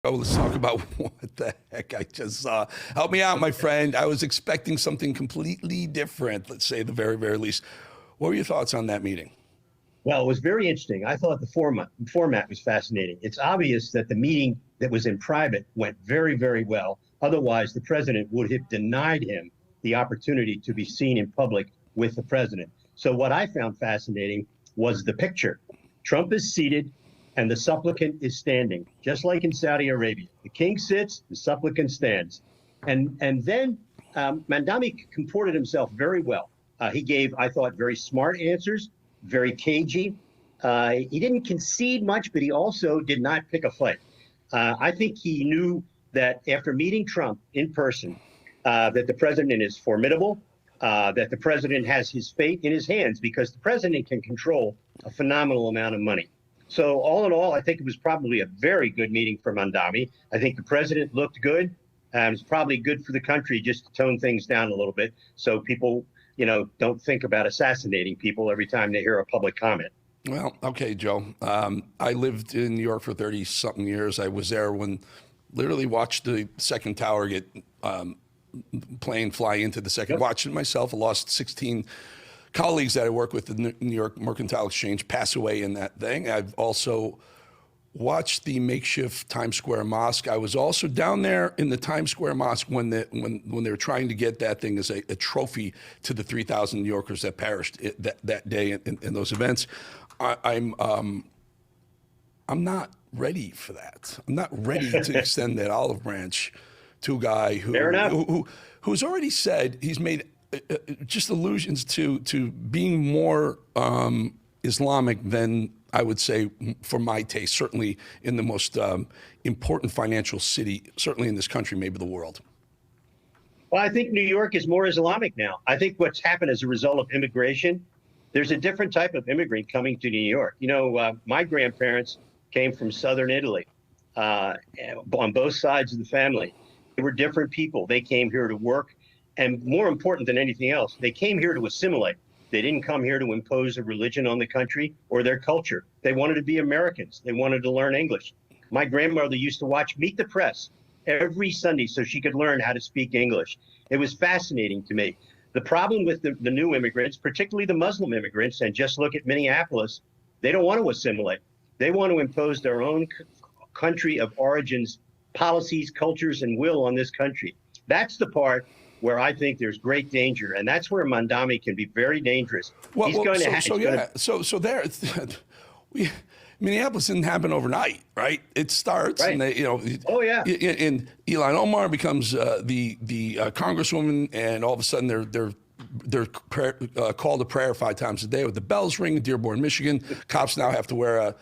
Oh, let's talk about what the heck I just saw. Help me out, my friend. I was expecting something completely different, let's say the very, very least. What were your thoughts on that meeting? Well, it was very interesting. I thought the format was fascinating. It's obvious that the meeting that was in private went very, very well. Otherwise, the president would have denied him the opportunity to be seen in public with the president. So what I found fascinating was the picture. Trump is seated and the supplicant is standing, just like in Saudi Arabia. The king sits, the supplicant stands. And then Mamdani comported himself very well. He gave, I thought, very smart answers, very cagey. He didn't concede much, but he also did not pick a fight. I think he knew that after meeting Trump in person, that the president is formidable, that the president has his fate in his hands because the president can control a phenomenal amount of money. So all in all, I think it was probably a very good meeting for Mamdani. I think the president looked good. It's probably good for the country just to tone things down a little bit so people, don't think about assassinating people every time they hear a public comment. Well, okay, Joe. I lived in New York for 30-something years. I was there when literally watched the second tower get plane fly into the second. Yep. Watched it myself. I lost 16 colleagues that I work with at the New York Mercantile Exchange pass away in that thing. I've also watched the makeshift Times Square mosque. I was also down there in the Times Square mosque when they were trying to get that thing as a trophy to the 3,000 New Yorkers that perished that day in those events. I'm not ready for that. I'm not ready to extend that olive branch to a guy who's already said he's made just allusions to being more Islamic than I would say, for my taste, certainly in the most important financial city, certainly in this country, maybe the world. Well, I think New York is more Islamic now. I think what's happened as a result of immigration, there's a different type of immigrant coming to New York. My grandparents came from southern Italy on both sides of the family. They were different people. They came here to work. And more important than anything else, they came here to assimilate. They didn't come here to impose a religion on the country or their culture. They wanted to be Americans. They wanted to learn English. My grandmother used to watch Meet the Press every Sunday so she could learn how to speak English. It was fascinating to me. The problem with the new immigrants, particularly the Muslim immigrants, and just look at Minneapolis, they don't want to assimilate. They want to impose their own country of origins, policies, cultures, and will on this country. That's the part where I think there's great danger, and that's where Mamdani can be very dangerous. Minneapolis didn't happen overnight, right? It starts, right. And they, and Ilhan Omar becomes the congresswoman, and all of a sudden they're called to prayer 5 times a day with the bells ring in Dearborn, Michigan. Cops now have to wear a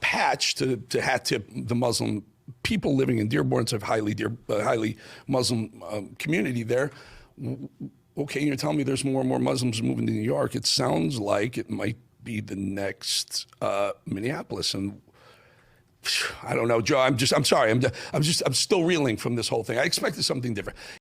patch to hat tip the Muslim people living in Dearborn. It's a highly Muslim community there. Okay, you're telling me there's more and more Muslims moving to New York. It sounds like it might be the next Minneapolis, and I don't know, Joe. I'm sorry. I'm still reeling from this whole thing. I expected something different.